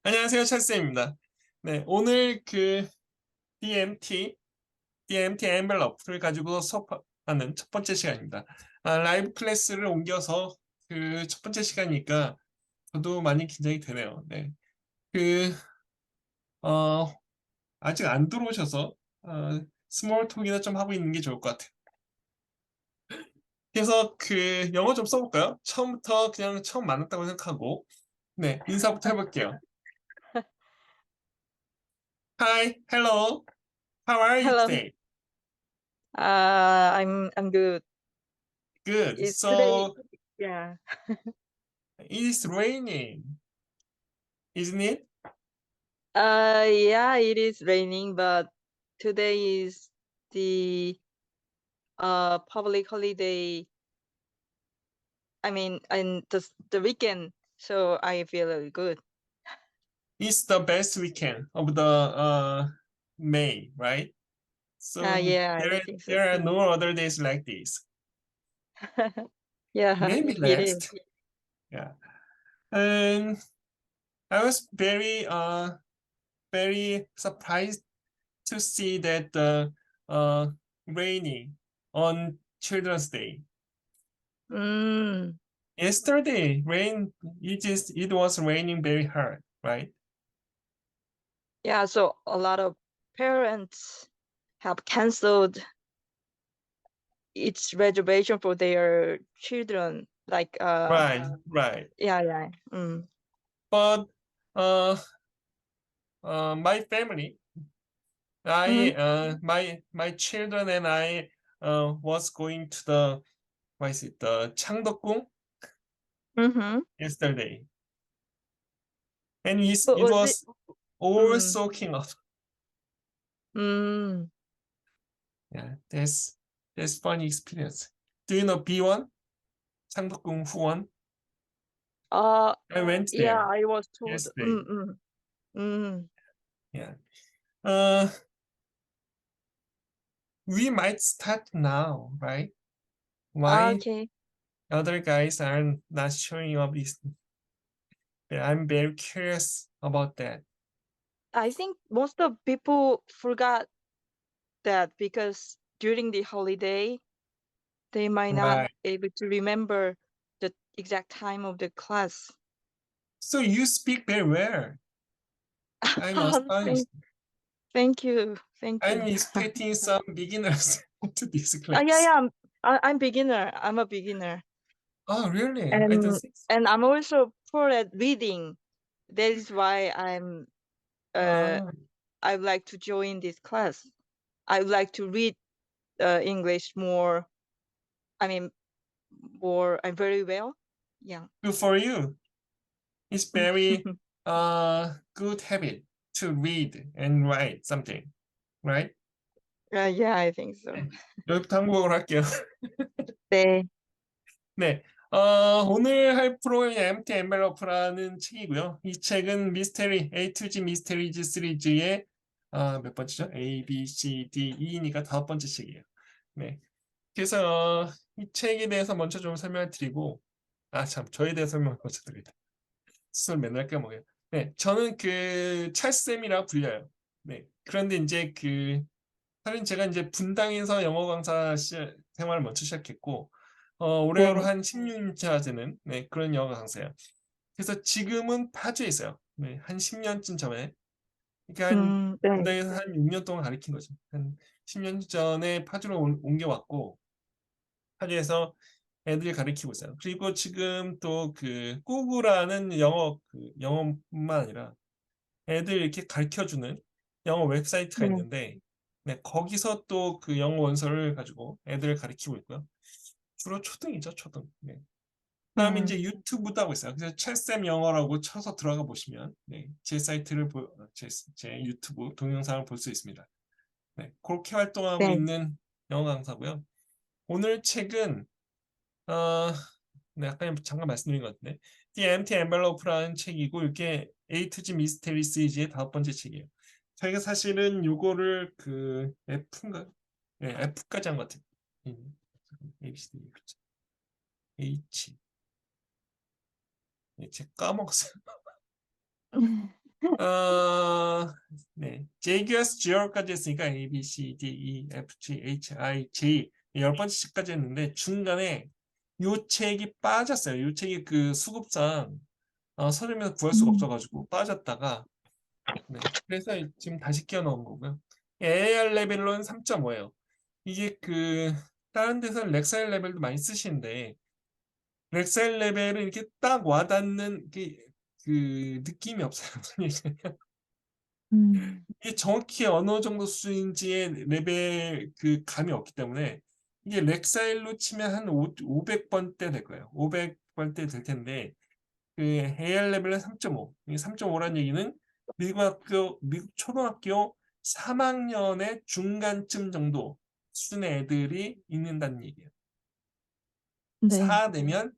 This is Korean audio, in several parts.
안녕하세요, 찰스입니다. 네, 오늘 그 DMT 엔벨러프를 가지고 수업하는 첫 번째 시간입니다. 라이브 클래스를 옮겨서 그 첫 번째 시간이니까 저도 많이 긴장이 되네요. 네, 그, 어, 아직 안 들어오셔서 스몰 톡이나 좀 하고 있는 게 좋을 것 같아요. 그래서 그 영어 좀 써볼까요? 처음부터 그냥 처음 만났다고 생각하고, 네, 인사부터 해볼게요. Hi, hello, how are you Hello. today? I'm good. Good. It's today. So Yeah. it is raining, isn't it? Yeah, it is raining, but today is the public holiday. I mean, and the weekend, so I feel really good. It's the best weekend of the May, right? So Yeah, I there think so there are too. no other days like this. Yeah, Maybe it is. last. Yeah. And I was very surprised to see that uh raining on Children's Day. Mm. Yesterday, it was raining very hard, right? Yeah, so a lot of parents have canceled its reservation for their children. Like, Right, right. yeah, yeah. Mm. But uh, my family, Mm-hmm. my children and I was going to the what is it, the Changdeokgung Mm-hmm. yesterday, and But it was it? was all Mm. soaking up. Mm. Yeah, that's funny experience. Do you know B1 Changdeokgung Huwon? Uh, I went yeah, there I was told. yesterday. Mm. Yeah. Uh, we might start now, right? Why Okay. other guys are not showing up is I'm very curious about that. I think most of people forgot that because during the holiday, they might not Right. able to remember the exact time of the class. So you speak very well. I'm Thank, astonished. thank you, thank I'm you. expecting some beginners to this Yeah, class. yeah. I'm beginner. I'm a beginner, Oh, really? I don't and think so. I'm also poor at reading. That is why uh Ah, I would like to join this class. I would like to read English more. I mean, more. I'm very well. Yeah. good for you. It's very good habit to read and write something, right? Yeah, I think so. 네. 여기부터 한국어로 할게요. 네. 네. 오늘 할 프로그램이 MT 엔벨로프라는 책이고요. 이 책은 미스테리, A to G 미스테리즈 시리즈의 몇 번째죠? A, B, C, D, E니까 다섯 번째 책이에요. 네. 그래서 이 책에 대해서 먼저 좀 설명을 드리고, 참, 저에 대해 설명을 먼저 드립니다. 스스로 맨날 까먹어요. 네, 저는 그 찰쌤이라 불려요. 네. 그런데 이제 사실 제가 이제 분당에서 영어 강사 생활을 먼저 시작했고, 올해로 네. 한 16년차 되는, 네, 그런 영어 강사예요. 그래서 지금은 파주에 있어요. 네, 한 10년쯤 전에. 그러니까 네. 분당에서 한 6년 동안 가르친 거죠. 한 10년 전에 파주로 옮겨왔고, 파주에서 애들 가르치고 있어요. 그리고 지금 또 꾸구라는 영어뿐만 아니라 애들 이렇게 가르쳐주는 영어 웹사이트가 네. 있는데, 네, 거기서 또 그 영어 원서를 가지고 애들을 가르치고 있고요. 주로 초등이죠, 초등. 네. 그다음에 음. 이제 유튜브도 하고 있어요. 그래서 챗쌤 영어라고 쳐서 들어가 보시면, 네, 제 사이트를 제 유튜브 동영상을 볼 수 있습니다. 네, 그렇게 활동하고 네. 있는 영어 강사고요. 오늘 책은 어, 네, 아까 잠깐 말씀드린 것 같은데, The Empty Envelope라는 책이고, 이게 A to G 미스테리 시리즈의 다섯 번째 책이에요. 저희가 사실은 요거를 F인가? 네, F까지 한 것 같아요. A, B, C, D, 그렇죠. H. 네, 제가 까먹었어요. 네. JQS G까지 했으니까 A, B, C, D, E, F, G, H, I, J 10번째 책까지 했는데 중간에 요 책이 빠졌어요. 요 책이 그 수급상 서점에서 구할 수가 없어가지고 빠졌다가 네. 그래서 지금 다시 끼워 넣은 거고요. AR 레벨로는 3.5예요. 이게 그 다른 데서는 렉사일 레벨도 많이 쓰시는데 렉사일 레벨은 이렇게 딱 와닿는 그 느낌이 없어요. 이게 정확히 어느 정도 수준인지의 레벨 그 감이 없기 때문에 이게 렉사일로 치면 한 500번대 될 거예요. 500번대 될 텐데 그 AR 레벨은 3.5. 이 3.5란 얘기는 미국 초등학교 3학년의 중간쯤 정도 수준의 애들이 읽는다는 얘기예요. 네. 4 되면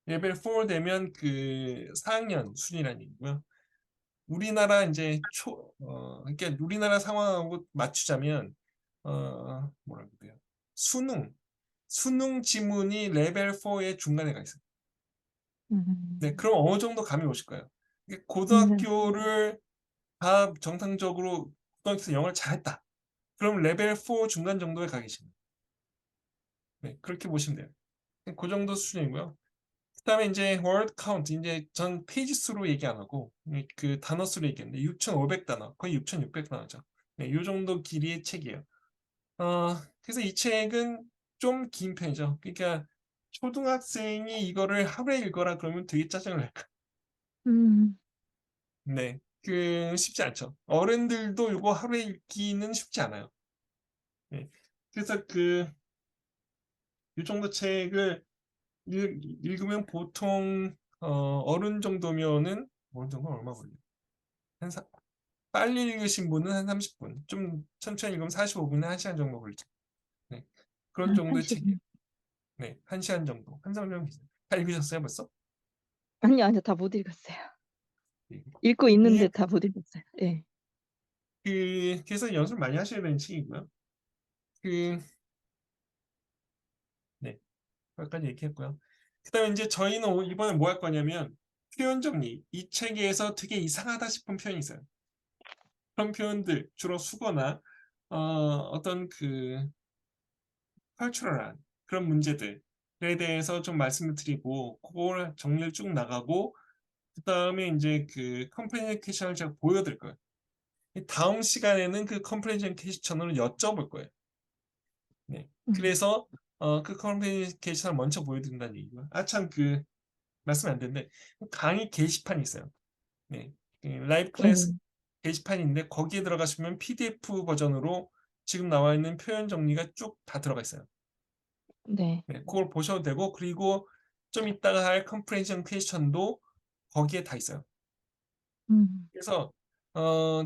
레벨 4 되면 그 4학년 수준이라는 얘기고요. 우리나라 이제 그러니까 우리나라 상황하고 맞추자면 뭐라고 그래요? 수능 지문이 레벨 4의 중간에 가 있어요. 네, 그럼 어느 정도 감이 오실 거예요. 이게 네. 고등학교를 다 정상적으로 고등학교에서 영어를 잘했다. 그럼 레벨 4 중간 정도에 가 계십니다. 네, 그렇게 보시면 돼요. 그 정도 수준이고요. 그다음에 이제 word count 이제 전 페이지 수로 얘기 안 하고 그 단어 수로 얘기했는데 6,500단어 거의 6,600단어죠. 네, 이 정도 길이의 책이에요. 그래서 이 책은 좀 긴 편이죠. 그러니까 초등학생이 이거를 하루에 읽어라 그러면 되게 짜증을 낼 거예요. 음. 네, 그 쉽지 않죠. 어른들도 이거 하루에 읽기는 쉽지 않아요. 네, 그래서 이 정도 책을 읽으면 보통 어른 정도면은 어른 정도는 얼마 걸려요? 한 빨리 읽으신 분은 한 30분, 좀 천천히 읽으면 45분에 1시간 정도 걸리죠. 네, 그런 정도의 30. 책이에요. 네, 1시간 정도. 한 시간 정도 다 읽으셨어요, 벌써? 아니요, 아니요. 다 못 읽었어요. 네. 읽고 이게 있는데 다 못 읽었어요. 예. 그래서 연습을 많이 하셔야 되는 책이고요. 그, 네, 여기까지 얘기했고요. 그다음에 이제 저희는 이번에 뭐 할 거냐면 표현 정리. 이 책에서 되게 이상하다 싶은 표현이 있어요. 그런 표현들 주로 수거나 어떤 그 컬처럴한 그런 문제들에 대해서 좀 말씀을 드리고 그걸 정리를 쭉 나가고 그다음에 이제 그 컴플리케이션을 제가 보여드릴 거예요. 다음 시간에는 그 컴플리케이션을 여쭤볼 거예요. 네. 음. 그래서 그 컴플리케이션을 먼저 보여드린다는 얘기고요. 참 그 말씀 안 되는데 강의 게시판이 있어요. 네. 라이브 클래스 네. 게시판인데 거기에 들어가시면 PDF 버전으로 지금 나와 있는 표현 정리가 쭉 다 들어가 있어요. 네. 네, 그걸 보셔도 되고 그리고 좀 이따가 할 컴프레hen션 퀘스천도 거기에 다 있어요. 음. 그래서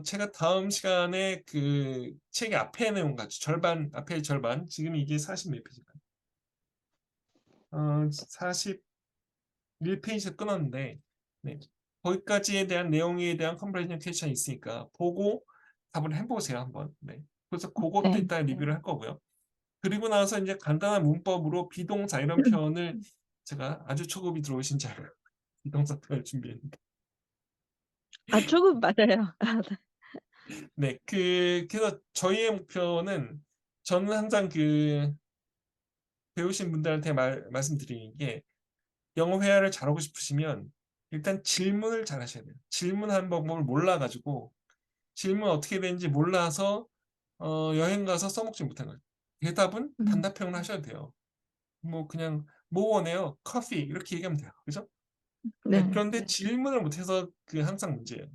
제가 다음 시간에 그 책의 앞에 내용 같이 절반 앞에 절반 지금 이게 40 몇 페이지가 41페이지에서 끊었는데 네, 거기까지에 대한 내용에 대한 컴프레hen션 퀘스천이 있으니까 보고 답을 해보세요 한번. 네. 그래서 그것도 네. 이따 리뷰를 할 거고요. 그리고 나서 이제 간단한 문법으로 비동사 이런 표현을 제가 아주 초급이 들어오신 줄 알고 비동사 표현 준비했는데 아 조금 맞아요. 아 네. 네, 그래서 저희의 목표는 저는 항상 그 배우신 분들한테 말씀드리는 게 영어 회화를 잘하고 싶으시면 일단 질문을 잘 하셔야 돼요. 질문하는 방법을 몰라가지고 질문 어떻게 되는지 몰라서 여행 가서 써먹지 못한 거예요. 대답은 음. 단답형을 하셔야 돼요. 뭐 그냥 뭐 원해요? 커피 이렇게 얘기하면 돼요. 그죠? 네, 네. 그런데 질문을 못해서 그 항상 문제예요.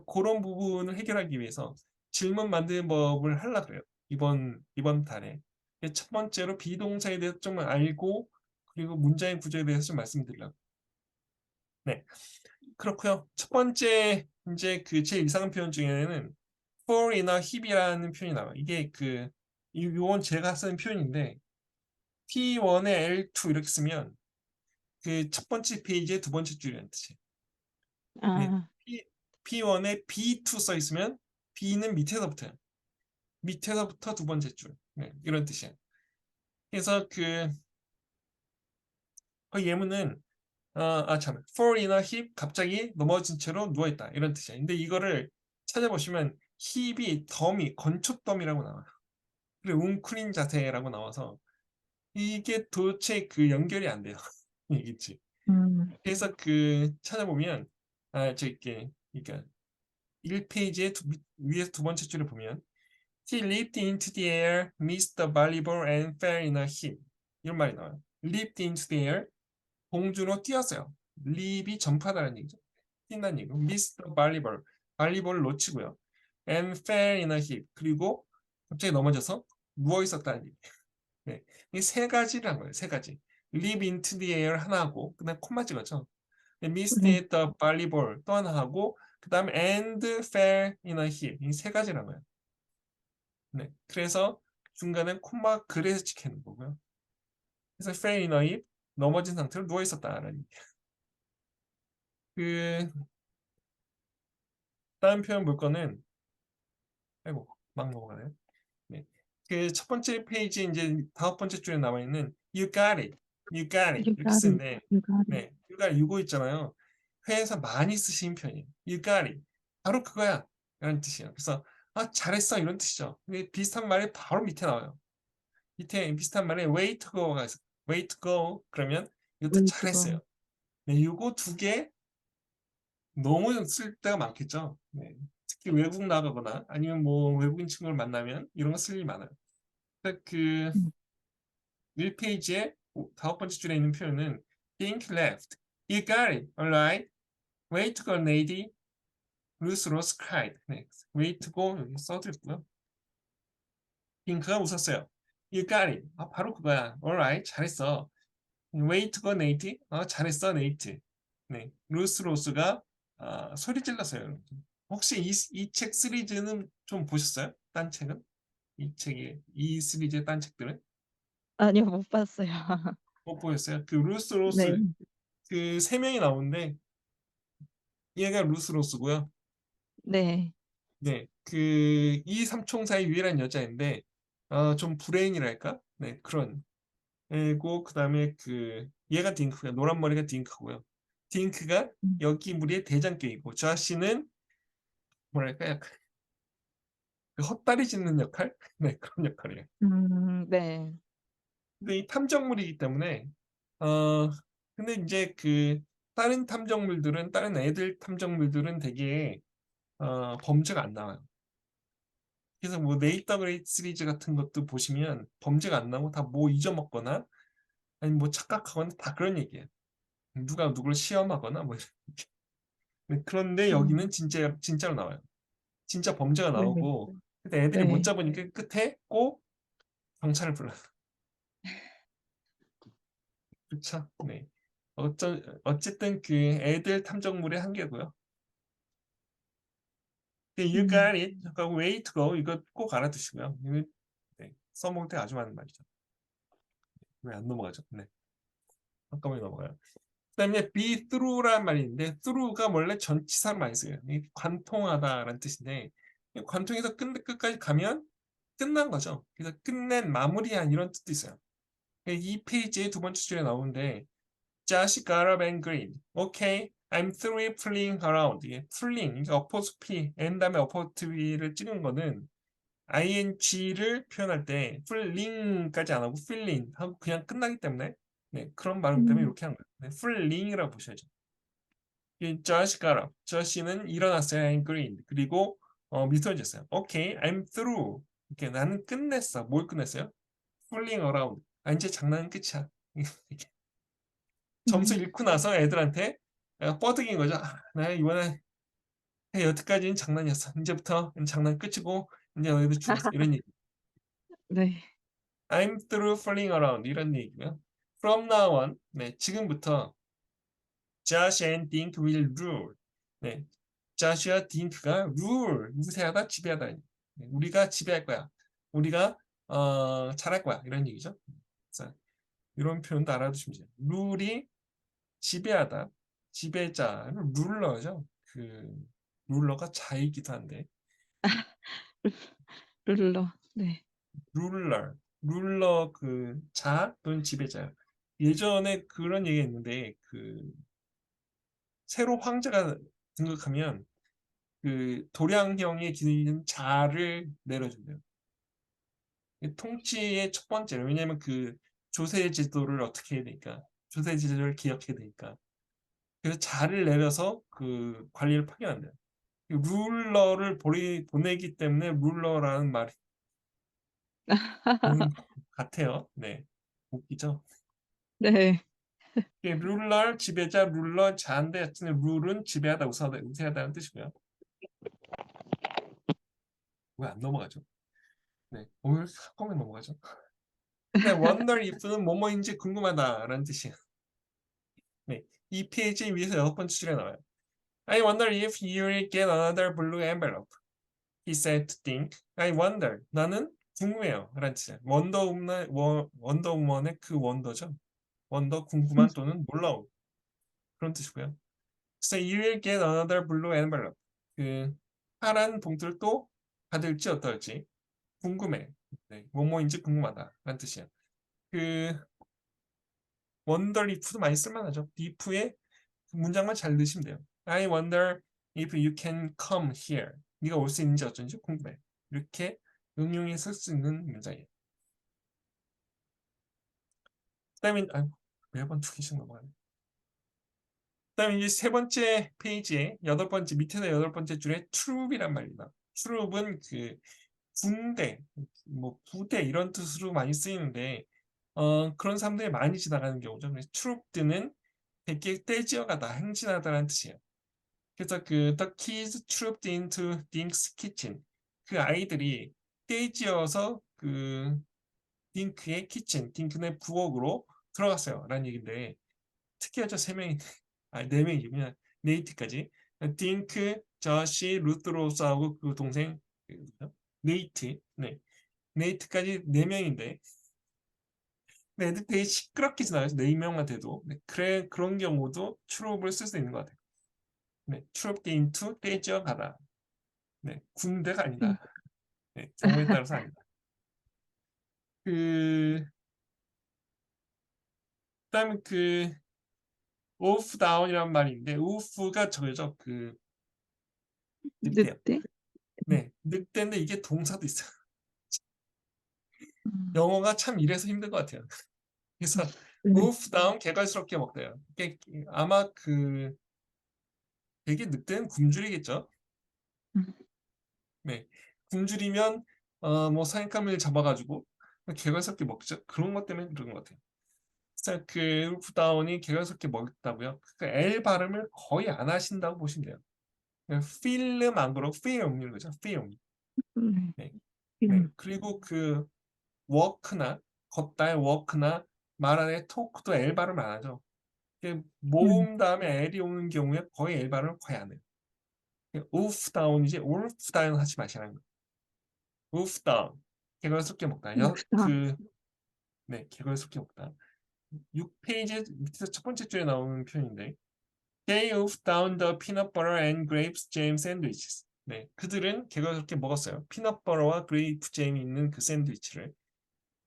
그런 부분을 해결하기 위해서 질문 만드는 법을 하려고 그래요. 이번 달에. 첫 번째로 비동사에 대해서 좀 알고 그리고 문장의 구조에 대해서 좀 말씀드리려고. 네, 그렇고요. 첫 번째 이제 그 제일 이상한 표현 중에는 for이나 hip이라는 표현이 나와요. 이게 요건 제가 쓰는 표현인데 P1에 L2 이렇게 쓰면 그 첫 번째 페이지의 두 번째 줄이라는 뜻이에요. 네, 아. P1에 B2 써 있으면 B는 밑에서부터요. 밑에서부터 두 번째 줄. 네, 이런 뜻이에요. 그래서 그 예문은 fall in a heap, 갑자기 넘어진 채로 누워있다. 이런 뜻이야. 근데 이거를 찾아보시면 힙이 덤이, 건축덤이라고 나와요. 그리고 웅크린 자세라고 나와서 이게 도대체 그 연결이 안 돼요. 이겠지. 음, 그래서 그 찾아보면 그러니까 1페이지의 위에서 두 번째 줄을 보면 He leaped into the air, missed the volleyball and fell in a heap. 이런 말이 나와요. leaped into the air, 공중으로 뛰었어요. leap이 점프하다는 얘기죠. 뛴다는 얘기고 missed the volleyball, 발리볼을 놓치고요. and fell in a heap, 그리고 갑자기 넘어져서 누워 있었다는 얘기. 네. 이 세 가지란 거예요. 세 가지. leap into the air 하나하고 그다음 콤마 찍었죠. missed 네. the volleyball 또 하나 하고 그다음에 and fell in a heap, 이 세 가지란 거예요. 네. 그래서 중간에 콤마 그래서 찍히는 거고요. 그래서 fell in a heap, 넘어진 상태로 누워 있었다라는 얘기. 그 다음 표현 볼 거는 아이고 막 넘어가네요. 네. 그 첫 번째 페이지 이제 다섯 번째 줄에 나와 있는 you got it, you got it You 이렇게 got it. 쓰는데 You got it. 네, you got it 이거 있잖아요. 회에서 많이 쓰시는 표현이에요. you got it 바로 그거야 이런 뜻이에요. 그래서 잘했어 이런 뜻이죠. 근데 비슷한 말이 바로 밑에 나와요. 밑에 비슷한 말에 way to go가 있어. way to go 그러면 이것도 Way to go. 잘했어요. 네, 이거 두 개 너무 쓸 때가 많겠죠. 네. 특히 외국 나가거나 아니면 뭐 외국인 친구를 만나면 이런 거 쓸 일이 많아요. 그 음, 1페이지에 다섯 번째 줄에 있는 표현은 think left. You got it. Alright. Way to go, lady. Ruth Rose cried. 네. Way to go 여기 써드렸고요. 핑크가 웃었어요. You got it. 바로 그거야. Alright. 잘했어. Way to go, Nate. 잘했어, Nate. 네. 루스 로스가 소리 질렀어요. 혹시 이 책 시리즈는 좀 보셨어요? 딴 책은? 이 시리즈의 딴 책들은? 아니요, 못 봤어요. 못 보셨어요? 그 루스 네. 로스 그 세 명이 나오는데 얘가 루스 로스고요. 네. 네, 이 삼총사의 유일한 여자인데 좀 브레인이랄까? 네, 그런. 그리고 그다음에 얘가 딩크가 노란 머리가 딩크고요. 딩크가 음, 여기 무리의 대장격이고 저씨는 뭐랄까 약간 그 헛다리 짚는 역할? 네, 그런 역할이에요. 네. 근데 이 탐정물이기 때문에 어 근데 이제 다른 애들 탐정물들은 되게 범죄가 안 나와요. 그래서 뭐 네이터 그레이트 시리즈 같은 것도 보시면 범죄가 안 나오고 다 뭐 잊어먹거나 아니면 뭐 착각하거나 다 그런 얘기예요. 누가 누굴 시험하거나 뭐 이렇게. 그런데 여기는 음, 진짜로 나와요. 진짜 범죄가 네. 나오고 근데 애들이 못 네. 잡으니까 끝에 꼭 경찰을 불러요. 그렇죠? 네. 어쨌든 애들 탐정물의 한계고요. You 음, got it. 하고 way to go 이거 꼭 알아두시고요. 이거 네, 써먹을 때 아주 많은 말이죠. 왜 안 넘어가죠? 네. 잠깐만 넘어가요. 그다음에 be through라는 말이 있는데 through가 원래 전치사로 많이 써요. 관통하다라는 뜻인데 관통해서 끝까지 가면 끝난 거죠. 그래서 끝낸 마무리한 이런 뜻도 있어요. 이 페이지의 두 번째 줄에 나오는데 Josh got up and grinned. Okay, I'm through fooling around. 이게 fooling, 그러니까 어포스피 n 다음에 어포스피를 찍은 거는 ing를 표현할 때 feeling까지 안 하고 feeling 하고 그냥 끝나기 때문에 네, 그런 발음 때문에 음, 이렇게 한 거예요. 네, feeling이라고 보셔야죠. 이 Josh got up. Josh는 일어났어요. and grinned. 그리고 미소를 지었어요. Okay, I'm through. 이렇게 나는 끝냈어. 뭘 끝냈어요? fooling around. 이제 장난은 끝이야. 이렇게. 점수 음. 읽고 나서 애들한테 뻐득인 거죠. 나 이번에 여태까지는 장난이었어. 이제부터 장난 끝이고 이제 너희들 죽었어. 이런 얘기. 네. I'm through fooling around 이런 얘기고요. From now on, 네, 지금부터 Josh and Dink will rule. 네, Joshua Dink가 rule, 우세하다, 지배하다. 네, 우리가 지배할 거야. 우리가 잘할 거야. 이런 얘기죠. 그래서 이런 표현도 알아두시면 돼요. 룰이 지배하다, 지배자를 룰러죠. 룰러가 자이기도 한데 룰러. 네. 룰러 또는 지배자요. 예전에 그런 얘기가 있는데 새로 황제가 등극하면 그 도량형에 기는 자를 내려준대요. 통치의 첫 번째로. 왜냐면 그 조세 제도를 어떻게 해야 되니까. 조세 제도를 기억해야 되니까. 그래서 자를 내려서 그 관리를 파견한대요. 룰러를 보내기 때문에 룰러라는 말이 오는 것 같아요. 네. 웃기죠? 네. 룰러, 지배자, 룰러, 자인데 하여튼 룰은 지배하다, 우세하다는 뜻이고요. 왜 안 넘어가죠? 네. 오늘 한꺼번에 넘어가죠? 네, wonder if는 뭐뭐인지 궁금하다라는 뜻이에요. 네. 이 페이지 위에서 6번째 줄에 나와요. I wonder if you'll get another blue envelope. He said to think. I wonder. 나는 궁금해요. 라는 뜻이에요. 원더우먼의 그 원더죠. 원더 궁금한 또는 놀라움. 그런 뜻이고요. So you'll get another blue envelope. 그 파란 봉투를 또 받을지 어떨지 궁금해. 네, 뭐뭐인지 궁금하다. 라는 뜻이에요. 그 wonder if도 많이 쓸만하죠. if의 문장만 잘 넣으시면 돼요. I wonder if you can come here. 네가 올 수 있는지 어쩐지 궁금해. 이렇게 응용해서 쓸 수 있는 문장이에요. 그다음에 매번 두 개씩 넘어가네. 그다음에 이제 세 번째 페이지에 밑에서 8번째 줄에 troop이란 말입니다. troop은 그 군대, 뭐 부대 이런 뜻으로 많이 쓰이는데 그런 사람들이 많이 지나가는 경우죠. 그래서 troop드는 되게 떼지어가다, 행진하다라는 뜻이에요. 그래서 그 The kids trooped into Dink's kitchen. 그 아이들이 떼지어서 그 딩크의 키친, 딩크의 부엌으로 들어갔어요. 라는 얘기인데 특이하죠. 세 명이 네 명이군요. 네이트까지. 딩크, 저시, 루트로스하고 그 동생 네이트, 네, 네이트까지 네 명인데 네, 애들 되게 시끄럽게 지나가죠. 네 명만 돼도. 네, 그런 경우도 트롭을 쓸 수 있는 것 같아요. 네, 트롭 인투 떼지어 가다. 네, 군대가 아니다. 네, 경우에 따라서 아니다. 그 그다음에 그 오프 다운이란 말이 있는데 오프가 저거죠. 그 늑대요. 늑대? 네, 늑대인데 이게 동사도 있어요. 음. 영어가 참 이래서 힘든 것 같아요. 그래서 네. 오프 다운 개걸스럽게 먹대요. 이게 아마 그 되게 늑대는 굶주리겠죠. 음. 네, 굶주리면 뭐 사냥감을 잡아가지고 개걸스럽게 먹죠. 그런 것 때문에 그런 것 같아요. 그래서 그 오프 다운이 개걸스럽게 먹다고요. 그 L 발음을 거의 안 하신다고 보시면 돼요. 필름 안 그러고 film 이런 거죠. film. 네. 네. 네. 음. 그리고 그 워크나 걷다의 워크나 말하는 토크도 L 발음 안 하죠. 음. 모음 다음에 L이 오는 경우에 거의 L 발음을 거의 안 해요. 오프 다운이지 올프 다운 하지 마시라는 거예요. 오프 다운. 개걸스럽게 먹다. 옥상. 네, 개걸스럽게 먹다. 6페이지 밑에서 첫 번째 줄에 나오는 표현인데 They wolfed down the peanut butter and grapes jam sandwiches. 네, 그들은 개걸스럽게 먹었어요. 피넛버터와 그레이프 잼이 있는 그 샌드위치를.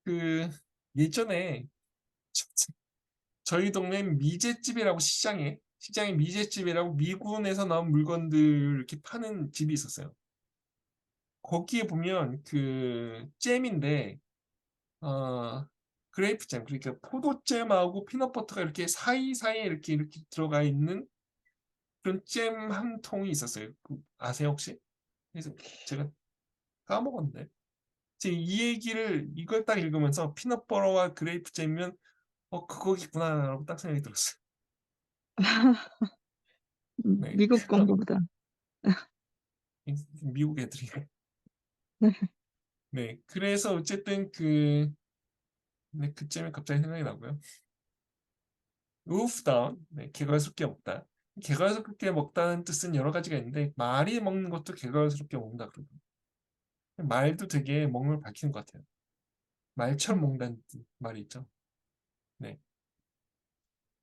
그 예전에 저희 동네 미제집이라고 시장에 미제집이라고 미군에서 나온 물건들 이렇게 파는 집이 있었어요. 거기에 보면 그 잼인데 어 그레이프 잼 그러니까 포도잼하고 피넛버터가 이렇게 사이사이에 이렇게 들어가 있는 그런 잼 한 통이 있었어요. 아세요 혹시? 그래서 제가 까먹었는데. 지금 이 얘기를 이걸 딱 읽으면서 피넛버터와 그레이프 잼이면 그거겠구나라고 딱 생각이 들었어요. 네, 미국 건가 보다. 미국 애들이. 네. 네, 그래서 어쨌든 네, 그쯤에 갑자기 생각이 나고요. 우프다운, 네, 개걸스럽게 먹다. 개걸스럽게 먹다는 뜻은 여러 가지가 있는데 말이 먹는 것도 개걸스럽게 먹는다 그러고 말도 되게 먹는 걸 밝히는 것 같아요. 말처럼 먹는다는 말이 있죠. 네.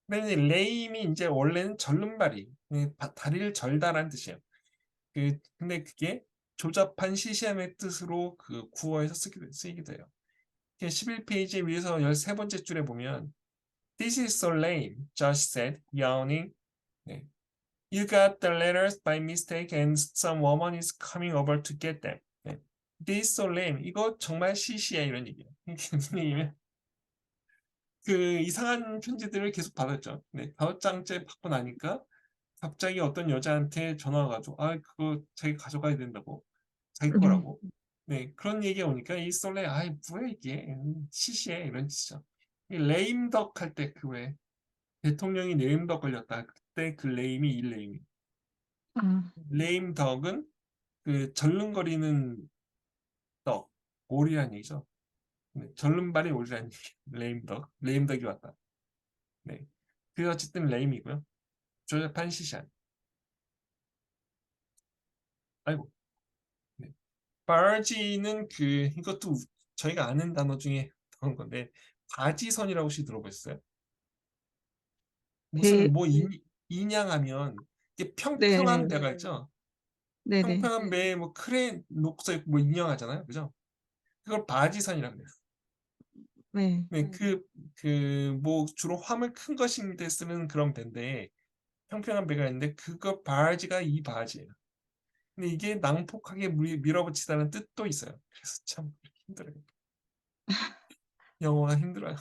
근데 레임이 이제 원래는 절름발이, 다리를 절다라는 뜻이에요. 근데 그게 조잡한 시시함의 뜻으로 그 구어에서 쓰이기도 해요. 11페이지 위에서 13번째 줄에 보면 This is so lame, Josh said, yawning. 네. You got the letters by mistake and some woman is coming over to get them. 네. This is so lame. 이거 정말 시시해 이런 얘기예요. 이게 무슨 얘기냐면 그 이상한 편지들을 계속 받았죠. 네. 5장째 받고 나니까 갑자기 어떤 여자한테 전화가 가지고 아 그거 자기 가져가야 된다고 자기 거라고 네 그런 얘기가 오니까 이 솔레 아이 뭐야 이게 시시해 이런 짓이죠. 이 레임덕 할 때 그 왜 대통령이 레임덕 걸렸다 그때 그 레임이 이 레임 아, 레임덕은 그 절름거리는 덕 오리란 얘기죠. 네, 절름발이 오리란 얘기 레임덕이 왔다. 네, 그 어쨌든 레임이고요. 조잡한 시시한 아이고 네. 바지는 그 이것도 저희가 아는 단어 중에 나온 건데 바지선이라고 혹시 들어보셨어요? 배, 무슨 뭐 인양하면 이게 평평한 네네, 배가 있죠. 네네, 평평한 배에 뭐 크레인 녹서 있고 뭐 인양하잖아요, 그죠? 그걸 바지선이라고 해요. 네, 네, 그 뭐 주로 화물 큰 것인 데 쓰는 그런 배인데 평평한 배가 있는데 그거 바지가 이 바지예요. 근데 이게 낭폭하게 밀어붙이다는 뜻도 있어요. 그래서 참 힘들어요. 영어가 힘들어요.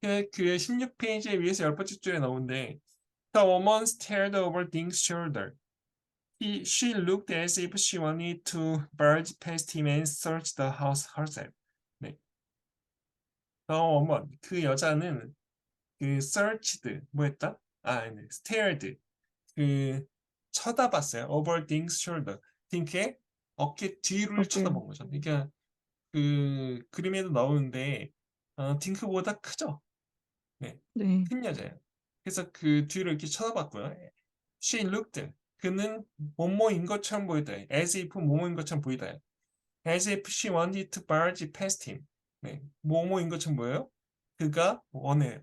그 16페이지에 위에서 10번째 줄에 나오는데 The woman stared over Dink's shoulder. She looked as if she wanted to barge past him and search the house herself. 네. The woman, 그 여자는 그 searched, 뭐 했다? 아, 네. stared, 그 쳐다봤어요. over Dink's shoulder. 딩크의 어깨 뒤를 오케이, 쳐다본 거죠. 그러니까 그 그림에도 나오는데 딩크보다 크죠? 네, 네, 큰 여자예요. 그래서 그 뒤를 이렇게 쳐다봤고요. She looked. 그는 뭐뭐인 것처럼 보이다. As if 뭐뭐인 것처럼 보이다. As if she wanted to barge past him. 네, 뭐뭐인 것처럼 보여요. 그가 원해요.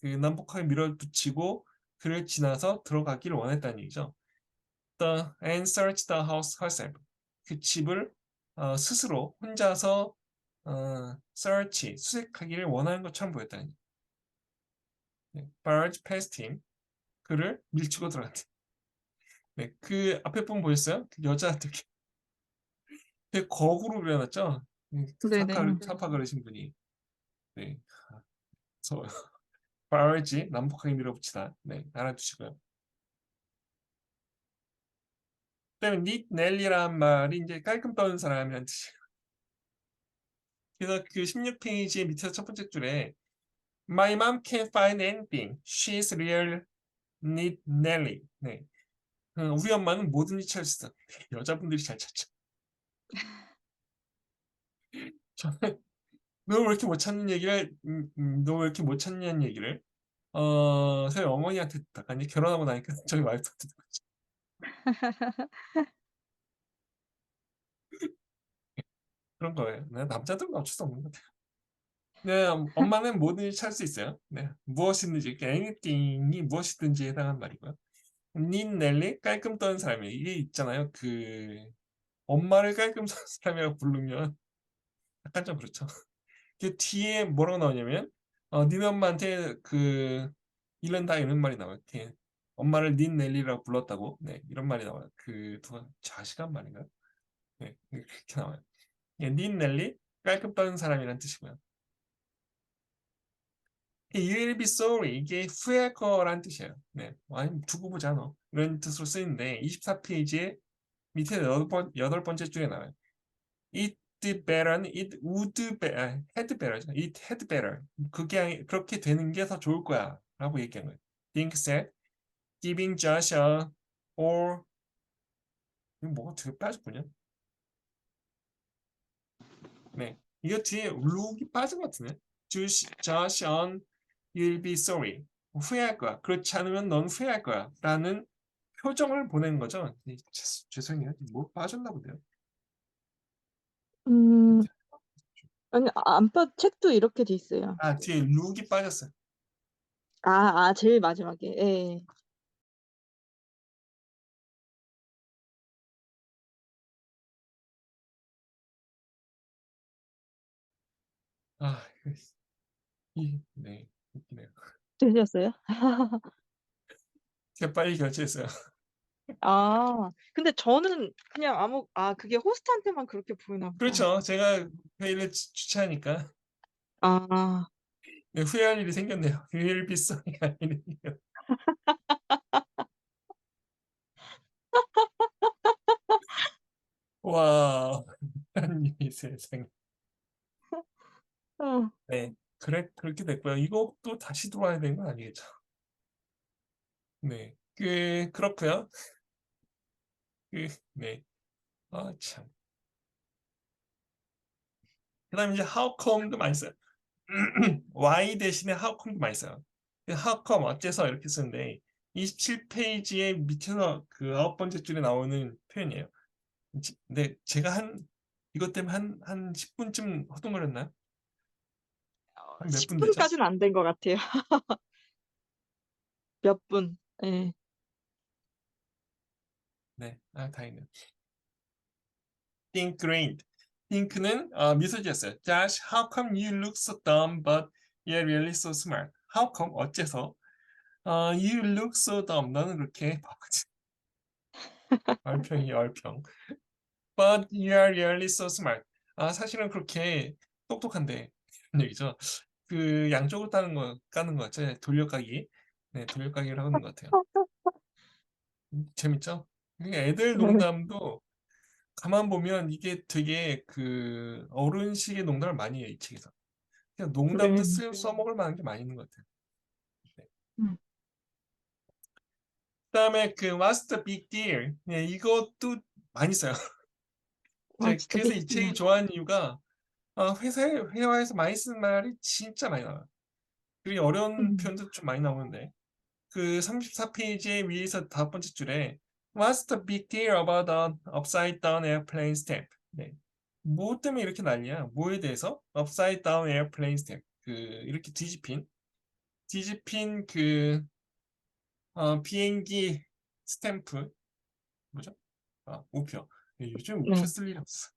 그 난폭하게 밀어붙이고 그를 지나서 들어가기를 원했다는 얘기죠. And search the house herself. 그 집을 스스로 혼자서 search, 수색하기를 원하는 것처럼 보였다는 얘기. 네, barge past him. 그를 밀치고 들어갔대. 네, 그 앞에 분 보셨어요? 그 여자 되게 거구로 그려놨죠? 네네. 사파 그리신 분이. 네, 저 바르지 난폭하게 밀어붙이다. 네, 알아두시고요. 그다음에 닛 넬리란 말이 이제 깔끔 떠는 사람이란 뜻이에요. 그래서 그 16페이지 밑에서 첫 번째 줄에 My mom can't find anything. She's real neat Nelly. 네, 우리 엄마는 뭐든지 찾을 수 있어. 여자분들이 잘 찾죠. 저는 너 왜 이렇게 못 찾는 얘기를 너 왜 이렇게 못 찾냐는 얘기를 저희 어머니한테 듣다가 이제 결혼하고 나니까 저희 와이프한테 듣고 있죠. 그런 거예요. 네, 남자들은 어쩔 수 없는 것 같아요. 네, 엄마는 뭐든지 찾을 수 있어요. 네, 무엇이든지 이렇게 anything이 무엇이든지 해당하는 말이고요. 닌 넬리 깔끔 떠는 사람이 이게 있잖아요. 그 엄마를 깔끔 떠는 사람이라고 부르면 약간 좀 그렇죠. 그 뒤에 뭐라고 나오냐면 니네 엄마한테 그 이런다 이런 말이 나와요. 이렇게 엄마를 닌 넬리라고 불렀다고 네 이런 말이 나와요. 그 누가 자식한 말인가요? 네 그렇게 나와요. 예, 닌 넬리 깔끔 떠는 사람이라는 뜻이고요. You will be sorry 이게 후회할 거란 뜻이에요. 네 아니 두고 보자 너 이런 뜻으로 쓰이는데 24페이지에 밑에 여덟 번째 줄에 나와요. It better, it would be, had better죠. It had better. 그렇게 되는 게 더 좋을 거야. 라고 얘기한 거예요. Dink said, giving Josh a, or, 이거 뭐가 되게 빠졌군요. 네. 이거 뒤에 룩이 빠진 것 같은데. Josh on, you'll be sorry. 후회할 거야. 그렇지 않으면 넌 후회할 거야. 라는 표정을 보낸 거죠. 죄송해요. 뭐 빠졌나 보네요. 음, 아니, 안빠 책도 이렇게 돼 있어요. 아, 뒤에 룩이 빠졌어요. 제일 마지막에. 예. 아, 네, 웃기네요. 되셨어요? 제가 빨리 결제했어요. 근데 저는 그냥 그게 호스트한테만 그렇게 보이나 보다. 그렇죠. 제가 회의를 주최하니까 아. 네, 후회할 일이 생겼네요. 일비성이 아니네요. 와, 하나님이 세상에. 어. 네, 그래 그렇게 됐고요. 이것도 다시 들어와야 되는 건 아니겠죠. 네, 그렇고요. 네, 아 참. 그다음에 이제 how come도 많이 써요. why 대신에 how come도 많이 써요. how come 어째서 이렇게 쓰는데 27페이지의 밑에서 그 아홉 번째 줄에 나오는 표현이에요. 근데 제가 이것 때문에 한 10분쯤 허둥거렸나요? 한 몇 10 분 되죠? 분까지는 안 된 것 같아요. 몇 분. 예. 네, 아 다행이네요. think grained. think는 미소 지었어요. Josh, how come you look so dumb but you're really so smart? How come 어째서 you look so dumb. 너는 그렇게 바보지. 얼평이에요, 얼평. But you're really so smart. 사실은 그렇게 똑똑한데 이런 얘기죠. 그 양쪽으로 까는 거 같죠? 돌려까기. 네, 돌려까기를 하고 있는 것 같아요. 재밌죠? 그러니까 애들 농담도 가만 보면 이게 되게 그 어른식의 농담을 많이 해요, 이 책에서. 그냥 농담도 네. 써먹을 만한 게 많이 있는 것 같아요. 네. 음. 그다음에 그 What's the big deal? 네, 이것도 많이 써요. What's the 그래서 big 이 책이 deal? 좋아하는 이유가 회화에서 많이 쓰는 말이 진짜 많이 나와요. 그리고 어려운 음. 표현도 좀 많이 나오는데 그 34페이지에 위에서 다섯 번째 줄에 What's the big deal about an upside down airplane step? 네. 뭐 때문에 이렇게 난리야? 뭐에 대해서? upside down airplane step. 이렇게 뒤집힌 비행기 스탬프 뭐죠? 우표. 요즘 우표 네. 쓸 일이 없어.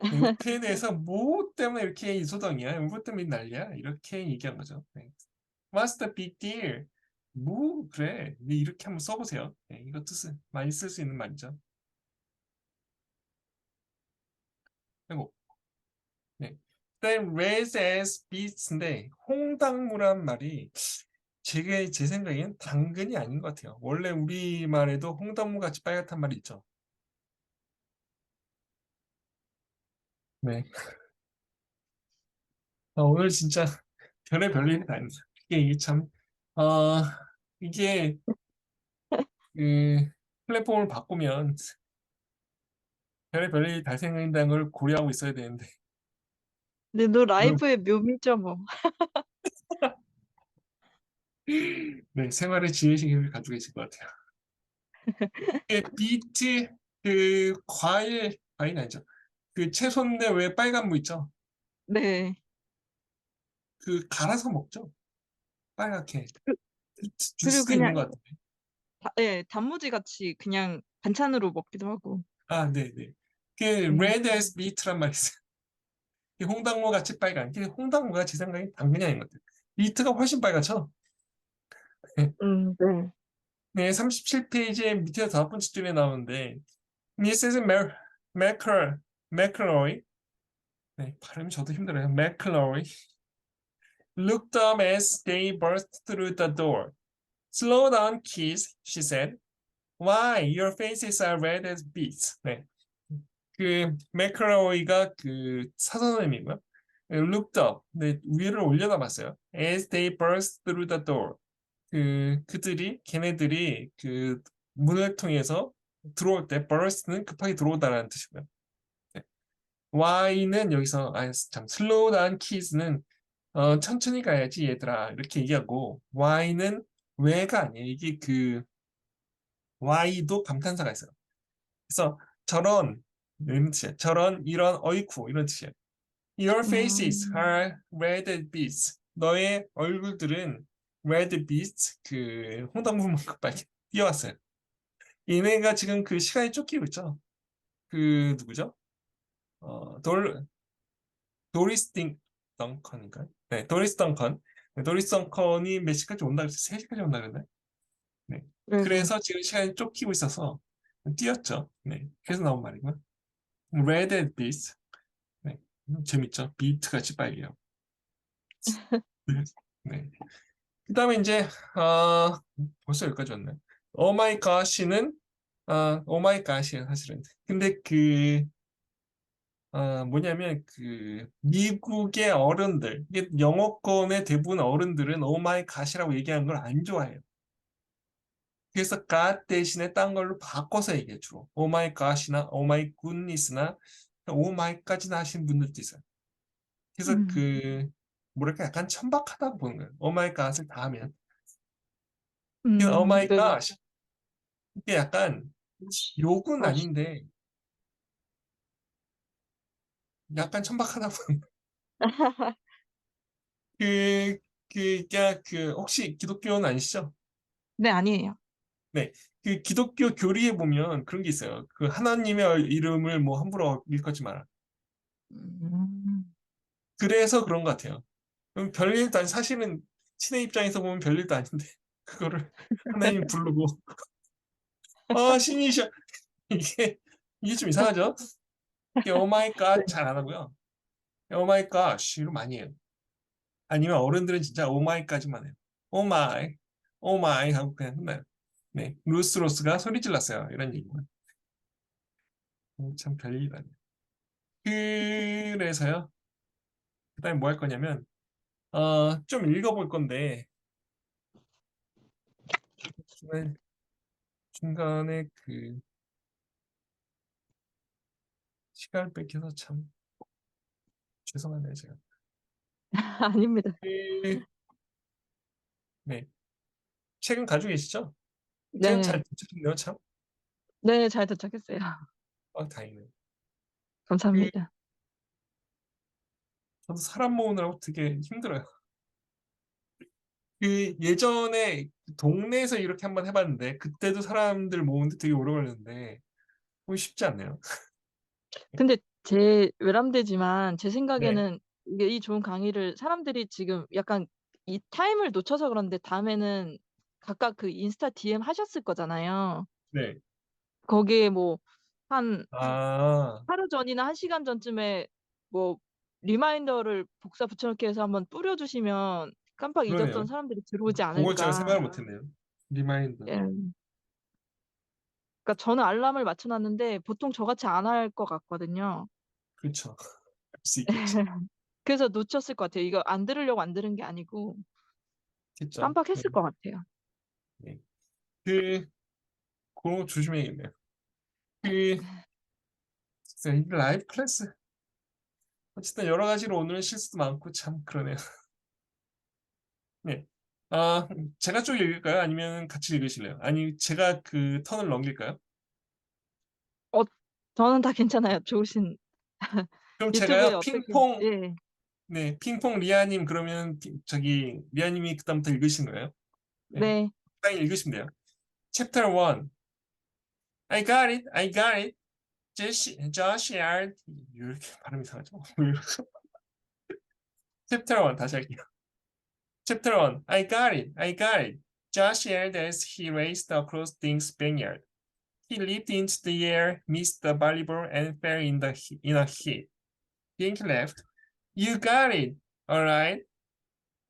네, 우표에 대해서 뭐 때문에 이렇게 이소덩이야? 뭐 때문에 난리야? 이렇게 얘기한 거죠. 네. What's the big deal? 뭐 그래? 네, 이렇게 한번 써보세요. 네, 이것도 많이 쓸 수 있는 말이죠. 그리고 네. 그다음 red as beets인데 홍당무란 말이 제 생각엔 당근이 아닌 것 같아요. 원래 우리말에도 홍당무 같이 빨갛단 말이 있죠. 네. 오늘 진짜 별의 일이 다 있네. 이게 참, 어, 이게 그 플랫폼을 바꾸면 별의 일이 다 생긴다는 걸 고려하고 있어야 되는데 근데 너 그걸 라이브의 묘미죠 뭐. 네, 생활의 지혜식을 가지고 계실 것 같아요. 비트 과일 아니죠. 그 채소인데 왜 빨간 무 있죠? 네. 갈아서 먹죠. 빨갛게 그 그리고 주스도 있는 그냥 것 같아요. 예, 단무지 같이 그냥 반찬으로 먹기도 하고. 네네. 예. red as beet란 말이 있어요. 홍당무 같이 빨간. 홍당무가 제 생각에 당근이 아닌 것 같아요. 비트가 훨씬 빨갛죠. 네. 네, 37페이지에 밑에 다섯 번째 줄에 나오는데 Mrs. 맥클로이 네, 발음이 저도 힘들어요. 맥클로이 looked up as they burst through the door. Slow down, kids, she said. Why? Your faces are red as beets. 네, 맥클로이가 사선생님이고요. looked up, 네, 위를 올려다봤어요. As they burst through the door. 걔네들이 문을 통해서 들어올 때 burst는 급하게 들어오다라는 뜻이고요. 네. Y는 여기서 참 slow down kids는 천천히 가야지 얘들아 이렇게 얘기하고 Y는 왜가 아니에요. 이게 Y도 감탄사가 있어요. 그래서 저런 이런 뜻이에요. 저런 이런 어이쿠 이런 뜻이에요. Your faces are red beasts. 너의 얼굴들은 red beasts 홍당무만큼 빨개 뛰어왔어요. 얘네가 지금 시간이 쫓기고 있죠. 누구죠? 도리스 딩 덩컨인가요? 네, 도리스 덩컨. 네, 도리스 덩컨이 몇 시까지 온다 그랬어요? 3시까지 온다 그랬나요? 네. 네네. 그래서 지금 시간이 쫓기고 있어서 뛰었죠. 네. 그래서 나온 말이고요. Red and Beast. 네. 재밌죠. 비트 같이 빨리요. 네. 네. 그다음에 이제 벌써 여기까지 왔네. 오마이 갓이는 오마이 갓이에요, 사실은. 근데 뭐냐면 미국의 어른들, 이게 영어권의 대부분 어른들은 오마이 갓이라고 얘기하는 걸 안 좋아해요. 그래서 갓 대신에 딴 걸로 바꿔서 얘기해 주로. 오마이 갓이나 오마이 굿니스나 오마이까지나 하시는 분들도 있어요. 그래서 음. 뭐랄까 약간 천박하다고 보는 거예요. 오마이 갓을 다 하면. 오마이 네네. 갓 이게 약간 욕은 gosh. 아닌데 약간 천박하다고 보는 거예요. 그, 혹시 기독교는 아니시죠? 네, 아니에요. 네. 기독교 교리에 보면 그런 게 있어요. 하나님의 이름을 뭐 함부로 일컫지 마라. 음. 그래서 그런 것 같아요. 별일도 아니, 사실은 신의 입장에서 보면 별일도 아닌데, 그거를 하나님 부르고, 신이셔. 이게, 이게 좀 이상하죠? 이게 오마이 네. 갓 잘 안 하고요. 오마이 갓, 이로 많이 해요. 아니면 어른들은 진짜 오마이까지만 해요. 오마이, 오마이 하고 그냥 끝나요. 네. 루스로스가 소리 질렀어요. 이런 얘기만. 참 별일이 아니에요. 그래서요. 그 다음에 뭐 할 거냐면, 좀 읽어볼 건데, 중간에, 중간에 시간을 뺏겨서 참 죄송하네요, 제가. 아닙니다. 그, 네. 책은 가지고 계시죠? 책은 네. 잘 붙여졌네요, 참. 네, 잘 도착했어요. 다행이네요. 그, 감사합니다. 저도 사람 모으느라고 되게 힘들어요. 예전에 동네에서 이렇게 한번 해봤는데, 그때도 사람들 모으는데 되게 오래 걸렸는데, 쉽지 않네요. 근데 제 외람되지만 제 네, 생각에는 이게 이 좋은 강의를 사람들이 지금 약간 이 타임을 놓쳐서 그런데 다음에는 각각 그 인스타 DM 하셨을 거잖아요. 네. 거기에 뭐 한 아, 하루 전이나 1시간 전쯤에 뭐 리마인더를 복사 붙여넣기 해서 한번 뿌려 주시면 깜빡 잊었던 그러네요. 사람들이 들어오지 그걸 제가 않을까. 생각을 못했네요. 리마인드. 예. 그러니까 저는 알람을 맞춰 놨는데 보통 저같이 안 할 것 같거든요. 그렇죠. 할 수 있겠죠. 그래서 놓쳤을 것 같아요. 이거 안 들으려고 안 들은 게 아니고 있겠죠. 네. 깜빡했을 것 같아요. 네. 그거 조심해야겠네요. 그, 진짜 이 라이브 클래스. 어쨌든 여러 가지로 오늘은 실수도 많고 참 그러네요. 네. 제가 쭉 읽을까요? 아니면 같이 읽으실래요? 아니, 제가 턴을 넘길까요? 어 저는 다 괜찮아요. 좋으신 그럼 유튜브에 제가요, 어떻게 예. 네, 핑퐁 리아님, 그러면, 리아님이 그다음부터 읽으시는 거예요? 네. 네. 딱 읽으시면 돼요. Chapter 1. I got it, I got it. Josh Yard. 이렇게 발음이 이상하죠? Chapter 1, 다시 할게요. Chapter 1. I got it, I got it. Josh yelled as he raced across Dink's backyard. He leaped into the air, missed the volleyball, and fell in a heap. Dink laughed. You got it, all right.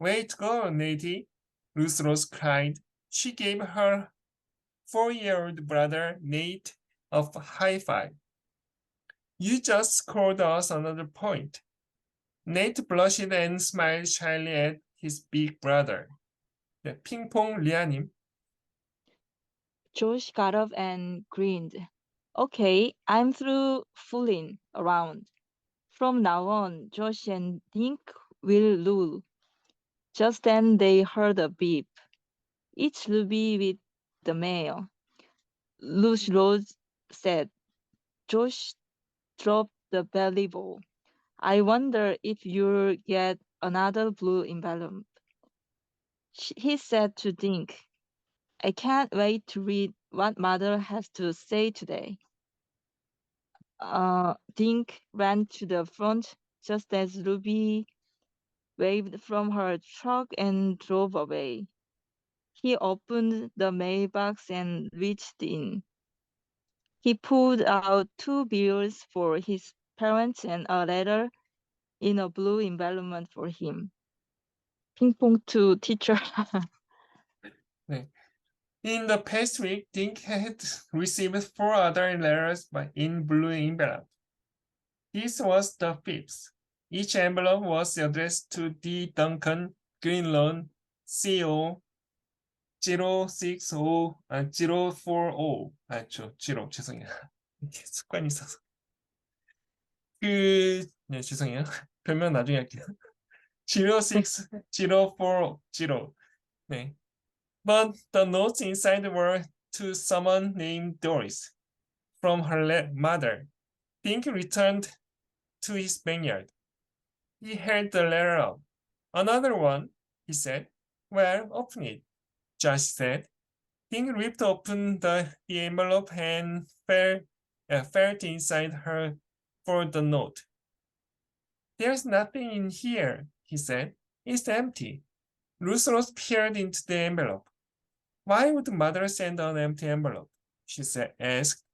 Way to go, Natty, Ruth Rose cried. She gave her 4-year-old brother, Nate, a high five. You just scored us another point. Nate blushed and smiled shyly at his big brother. 네, 핑퐁 리아님. Josh got up and grinned. Okay, I'm through fooling around. From now on, Josh and Dink will rule. Just then they heard a beep. It's Ruby with the mail. Lucy Rose said. Josh dropped the belly bowl. I wonder if you'll get another blue envelope. He said to Dink. I can't wait to read what Mother has to say today. Dink ran to the front just as Ruby waved from her truck and drove away. He opened the mailbox and reached in. He pulled out 2 bills for his parents and a letter in a blue envelopment for him. 핑퐁 to teacher. 네. In the past week, Dink had received 4 other letters in blue envelope. This was the 5th. Each envelope was addressed to D. Duncan, Greenlawn, CO 060, 040, 죄송해요. 이렇게 습관이 있어서. 네, 죄송해요. 별명 나중에 할게요. 06040. 네. But the notes inside were to someone named Doris from her mother. Dink returned to his backyard. He held the letter up. Another one, he said. Well, open it, Josh said. Dink ripped open the envelope and felt inside her for the note. There's nothing in here, he said. It's empty. Roosevelt peered into the envelope. Why would mother send an empty envelope? She asked.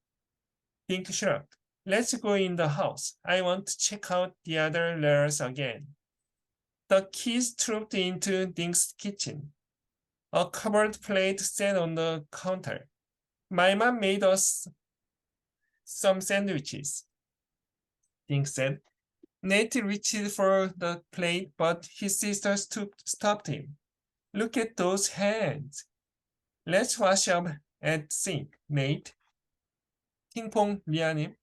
Dink shrugged. Let's go in the house. I want to check out the other letters again. The kids trooped into Dink's kitchen. A covered plate sat on the counter. My mom made us some sandwiches, Dink said. Nate reached for the plate, but his sister stopped him. Look at those hands. Let's wash up at the sink, Nate. 핑퐁 리아님.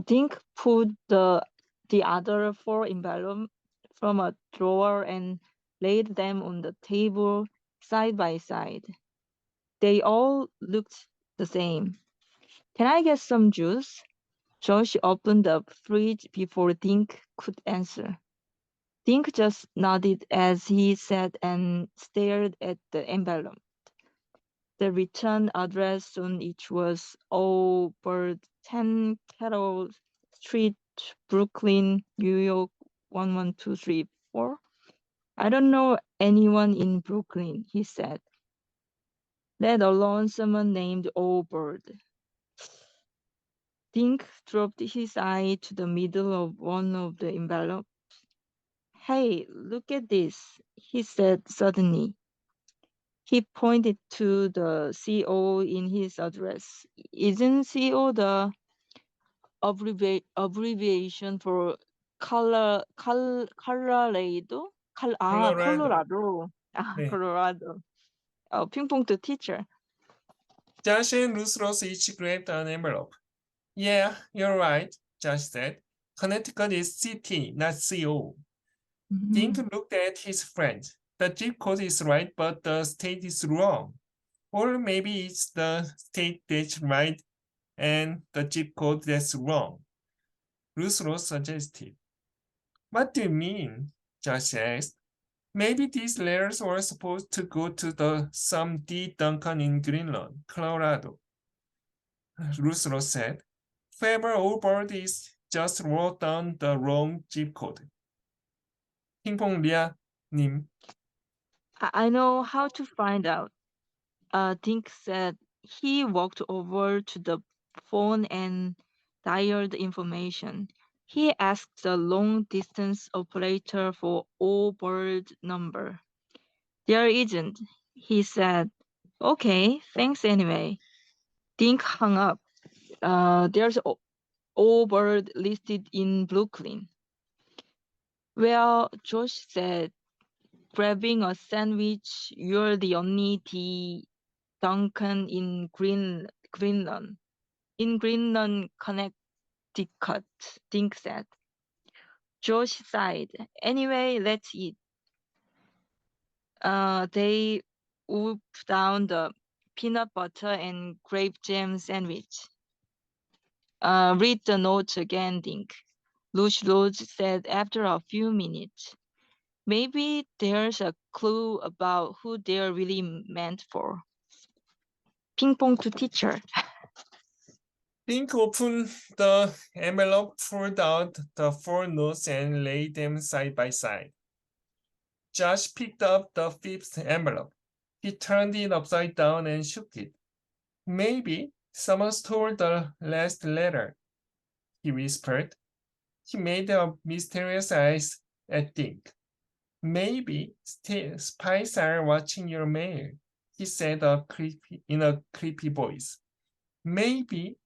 Dink pulled the other 4 envelopes from a drawer and laid them on the table side by side. They all looked the same. Can I get some juice? Josh opened the fridge before Dink could answer. Dink just nodded as he sat and stared at the envelope. The return address on each was Bird 10 Carroll Street, Brooklyn, New York 11234. I don't know anyone in Brooklyn, he said, let alone someone named Bird. Dink dropped his eye to the middle of one of the envelopes. Hey, look at this, he said suddenly. He pointed to the CO in his address. Isn't CO the abbreviation for Colorado? Colorado. Colorado. 네. Colorado. 핑퐁 to teacher. Josh and Roosevelt each grabbed an envelope. Yeah, you're right, Josh said. Connecticut is CT, not CO. Dink looked at his friend. The zip code is right, but the state is wrong. Or maybe it's the state that's right and the zip code that's wrong, Roosevelt suggested. What do you mean? Josh asked. Maybe these letters were supposed to go to some D. Duncan in Greenlawn, Colorado. Roosevelt said. Whoever overboard is just wrote down the wrong zip code. 핑퐁 리아님. I know how to find out. Dink said. He walked over to the phone and dialed information. He asked the long-distance operator for Bird number. There isn't, he said. Okay, thanks anyway. Dink hung up. There's Bird listed in Brooklyn. Well, Josh said, grabbing a sandwich, you're the only D. Duncan in Greenland. In Greenland, Connecticut, Dink said. Josh sighed. Anyway, let's eat. They wolfed down the peanut butter and grape jam sandwich. Read the notes again, Dink. Roosevelt said after a few minutes. Maybe there's a clue about who they're really meant for. 핑퐁 to teacher. Dink opened the envelope, pulled out the 4 notes, and laid them side by side. Josh picked up the fifth envelope. He turned it upside down and shook it. Maybe someone stole the last letter, he whispered. He made a mysterious eyes at Dink. Maybe spies are watching your mail, he said in a creepy voice. Maybe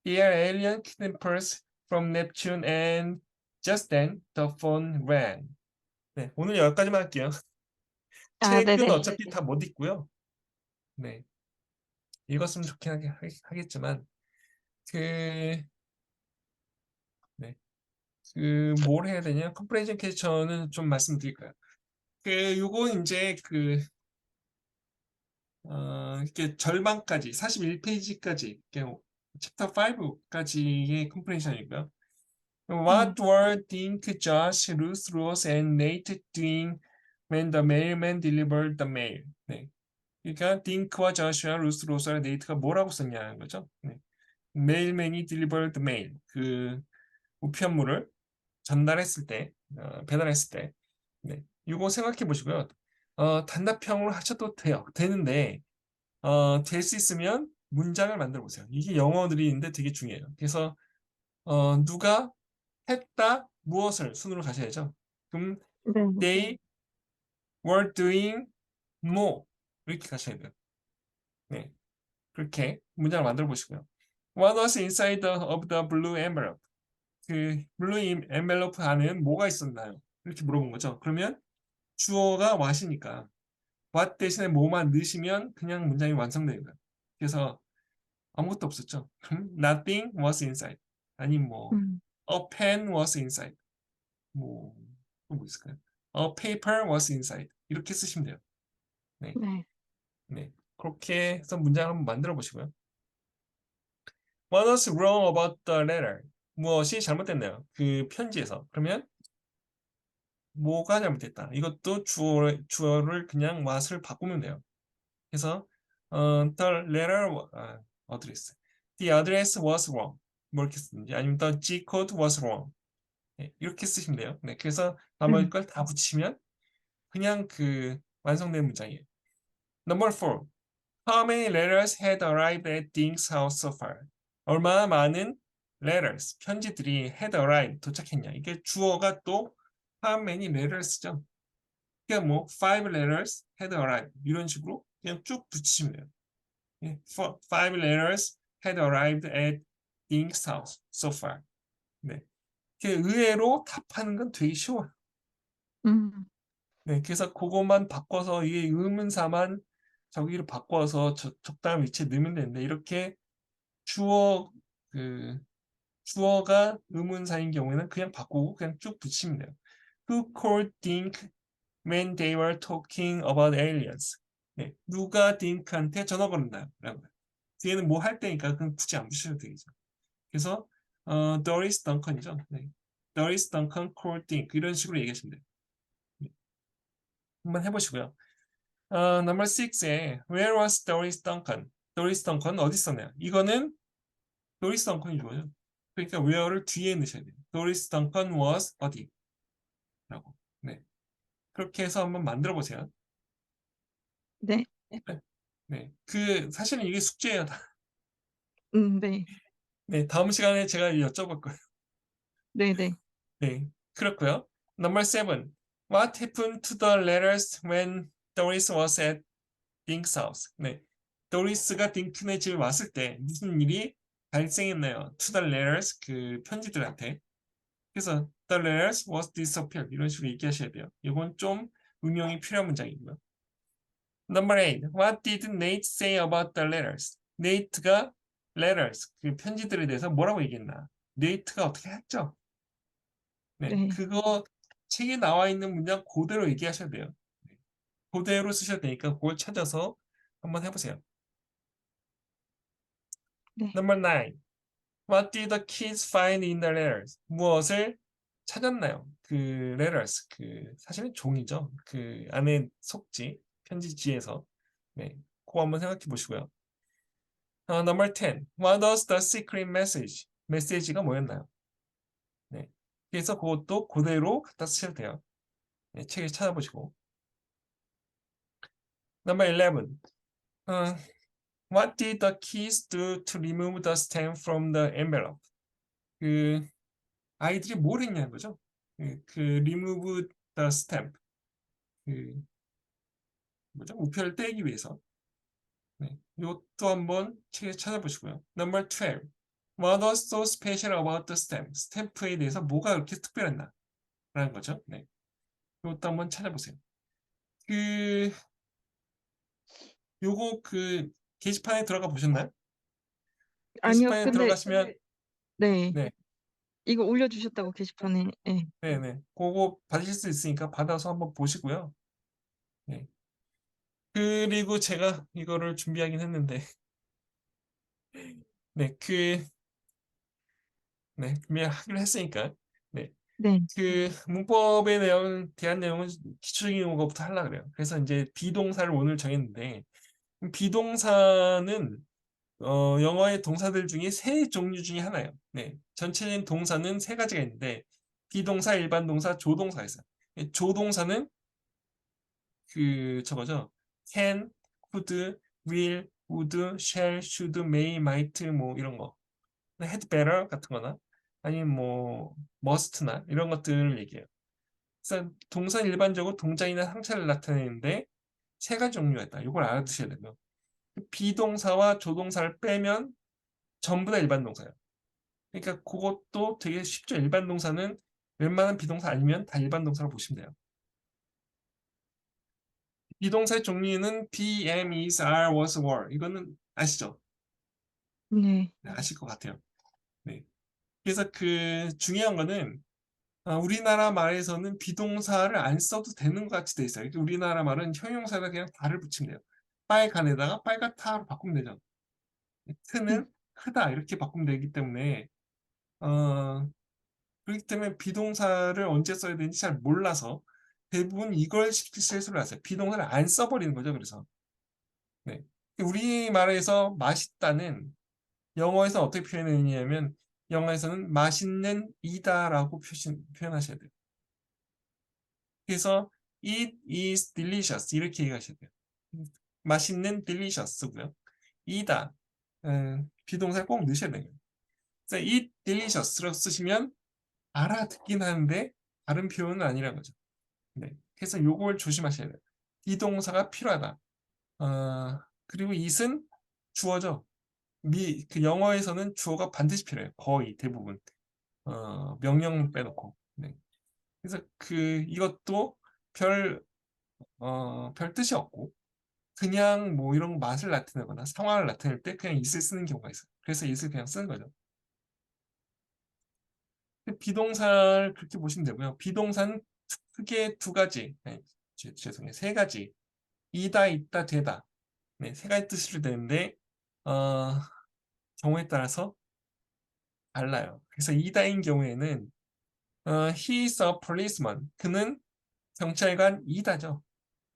they are alien kidnappers from Neptune, and just then the phone rang. 네, 오늘 여기까지만 할게요. 아, 책은 네네. 어차피 다 못 읽고요. 네, 읽었으면 좋긴 하겠지만 그, 네, 뭘 해야 되냐? 컴프레hen션 캐치처는 좀 말씀드릴까요? 요거 이제 이렇게 절반까지 41페이지까지 챕터 5까지의 컴프레hen션이고요. What were Dink, Josh, Ruth, Rose, and Nate doing when the mailman delivered the mail? 네. 그러니까 딩크와 저슈와 루스, 로스와 네이트가 뭐라고 썼냐는 거죠. 네. 메일맨이 delivered mail, 우편물을 전달했을 때, 배달했을 때, 네. 이거 생각해 보시고요. 단답형으로 하셔도 되는데, 될 수 있으면 문장을 만들어 보세요. 이게 영어들이 있는데 되게 중요해요. 그래서 누가 했다 무엇을 순으로 가셔야죠. 그럼 네. they were doing more 이렇게 가셔야 돼요. 네, 그렇게 문장을 만들어 보시고요. What was inside of the blue envelope? 블루 엔벨로프 안에는 뭐가 있었나요? 이렇게 물어본 거죠. 그러면 주어가 what이니까 what 대신에 뭐만 넣으시면 그냥 문장이 완성되는 거예요. 그래서 아무것도 없었죠. 그럼 nothing was inside. 아니 뭐 음, a pen was inside. 뭐 있을까요? A paper was inside. 이렇게 쓰시면 돼요. 네, 네. 네. 그렇게 해서 문장 한번 만들어 보시고요. What was wrong about the letter? 무엇이 잘못됐나요? 그 편지에서. 그러면 뭐가 잘못됐다. 이것도 주어를 그냥 what을 바꾸면 돼요. 그래서 the letter address. The address was wrong. 뭐 이렇게 쓰든지 아니면 the G code was wrong. 네, 이렇게 쓰시면 돼요. 네, 그래서 나머지 음, 걸 다 붙이면 그냥 완성된 문장이에요. Number 4. How many letters had arrived at Dink's house so far? 얼마나 많은 letters, 편지들이 had arrived, 도착했냐. 이게 주어가 또 how many letters죠. 그러니까 뭐 five letters had arrived 이런 식으로 그냥 쭉 붙이시면 돼요. 예, five letters had arrived at Dink's house so far. 네. 의외로 답하는 건 되게 쉬워요. 음, 네, 그래서 그것만 바꿔서 이게 의문사만 저기로 바꿔서 적당한 위치에 넣으면 되는데 이렇게 주어 주어가 의문사인 경우에는 그냥 바꾸고 그냥 쭉 붙이면 돼요. Who called Dink when they were talking about aliens? 네, 누가 딩크한테 전화 걸었나요? 라고. 뒤에는 뭐 할 때니까 그냥 굳이 안 붙여도 되겠죠. 그래서 Doris Duncan이죠. 네. Doris Duncan called Dink 이런 식으로 얘기하시면 돼요. 네, 한번 해보시고요. 넘버 6에 Where was Doris Duncan? Doris Duncan 어디 있었나요? 이거는 Doris Duncan이 좋아요. 그러니까 where를 뒤에 넣으셔야 돼요. Doris Duncan was 어디? 라고. 네. 그렇게 해서 한번 만들어 보세요. 네. 네. 네. 사실은 이게 숙제예요. 네. 네. 다음 시간에 제가 여쭤볼 거예요. 네네. 네. 그렇고요. 넘버 7. What happened to the letters when Doris was at Dink's house? 네. 도리스가 딩크네 집에 왔을 때 무슨 일이 발생했나요? To the letters, 편지들한테. 그래서 the letters was disappeared 이런 식으로 얘기하셔야 돼요. 이건 좀 응용이 필요한 문장이고요. Number 8. What did Nate say about the letters? 네이트가 letters, 편지들에 대해서 뭐라고 얘기했나? 네이트가 어떻게 했죠? 네, 네. 그거 책에 나와 있는 문장 그대로 얘기하셔야 돼요. 네, 그대로 쓰셔야 되니까 그걸 찾아서 한번 해보세요. 네. Number 9. What did the kids find in the letters? 무엇을 찾았나요? letters, 사실은 종이죠. 안에 속지, 편지지에서. 네, 그거 한번 생각해 보시고요. Number 10. What was the secret message? 메시지가 뭐였나요? 네. 그래서 그것도 그대로 갖다 쓰셔도 돼요. 네, 책에 찾아보시고. Number 11. 어, What did the keys do to remove the stamp from the envelope? 그 아이들이 뭘 했냐는 거죠. 그 remove the stamp. 그 뭐죠? 우표를 떼기 위해서. 네. 이것도 한번 책에 찾아보시고요. Number 12. What was so special about the stamp? 스탬프에 대해서 뭐가 그렇게 특별했나? 라는 거죠. 네. 이것도 한번 찾아보세요. 그 요거 그 게시판에 들어가 보셨나요? 아니요. 게시판에 근데 들어가시면 네. 네, 이거 올려주셨다고 게시판에. 예. 네. 그거 받으실 수 있으니까 받아서 한번 보시고요. 네. 그리고 제가 이거를 준비하긴 했는데 네, 준비하기로 했으니까 네, 네. 그 문법의 내용 대한 내용은 기초적인 것부터 하려고 그래요. 그래서 이제 비동사를 오늘 정했는데 비동사는 영어의 동사들 중에 세 종류 중에 하나예요. 네, 전체적인 동사는 세 가지가 있는데 비동사, 일반 동사, 조동사가 있어요. 조동사는 그 저거죠. can, could, will, would, shall, should, may, might 뭐 이런 거. had better 같은 거나 아니면 뭐 must나 이런 것들을 얘기해요. 그래서 동사는 일반적으로 동작이나 상태를 나타내는데 세 가지 종류가 있다. 이걸 알아두셔야 되고요. 비동사와 조동사를 빼면 전부 다 일반 동사예요. 그러니까 그것도 되게 쉽죠. 일반 동사는 웬만한 비동사 아니면 다 일반 동사로 보시면 돼요. 비동사의 종류는 be, am, is, are, was, were. 이거는 아시죠? 네. 네, 아실 것 같아요. 네. 그래서 그 중요한 거는 우리나라 말에서는 비동사를 안 써도 되는 것 같이 돼 있어요. 그러니까 우리나라 말은 형용사에다 그냥 다를 붙이면 돼요. 빨간에다가 빨갛다로 바꾸면 되죠. 음. 트는 크다 이렇게 바꾸면 되기 때문에 어, 그렇기 때문에 비동사를 언제 써야 되는지 잘 몰라서 대부분 이걸 실수를 하세요. 비동사를 안 써버리는 거죠. 그래서 네. 우리말에서 맛있다는 영어에서 어떻게 표현했냐면 영어에서는 맛있는 이다라고 표현하셔야 돼요. 그래서 it is delicious 이렇게 얘기하셔야 돼요. 맛있는 delicious고요. 이다 비동사 꼭 넣으셔야 돼요. 그래서 it delicious로 쓰시면 알아듣긴 하는데 다른 표현은 아니라는 거죠. 네. 그래서 요걸 조심하셔야 돼요. 비동사가 필요하다. 그리고 it은 주어죠. 그 영어에서는 주어가 반드시 필요해요. 거의 대부분. 명령 빼놓고. 네. 그래서 이것도 별, 별 뜻이 없고, 그냥 뭐 이런 맛을 나타내거나 상황을 나타낼 때 그냥 it을 쓰는 경우가 있어요. 그래서 it을 그냥 쓰는 거죠. 비동사를 그렇게 보시면 되고요. 비동사는 크게 두 가지, 네, 죄송해요. 세 가지. 이다, 있다, 되다. 네, 세 가지 뜻으로 되는데, 어, 경우에 따라서 달라요. 그래서 이다인 경우에는 he is a policeman. 그는 경찰관이다죠.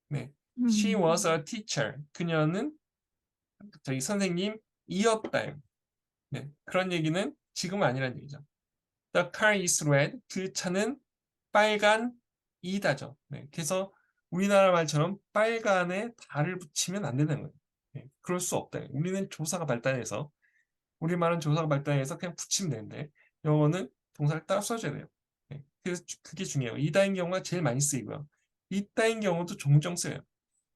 네. She 음. was a teacher. 그녀는 저기 선생님이었다. 네. 그런 얘기는 지금 아니란 얘기죠. The car is red. 그 차는 빨간이다죠. 네. 그래서 우리나라 말처럼 빨간에 달을 붙이면 안 되는 거예요. 네. 그럴 수 없다. 우리는 조사가 발달해서 우리말은 조사가 발달해서 그냥 붙이면 되는데 영어는 동사를 따로 써줘야 돼요. 네. 그래서 그게 중요해요. 이다인 경우가 제일 많이 쓰이고요. 이따인 경우도 종종 써요.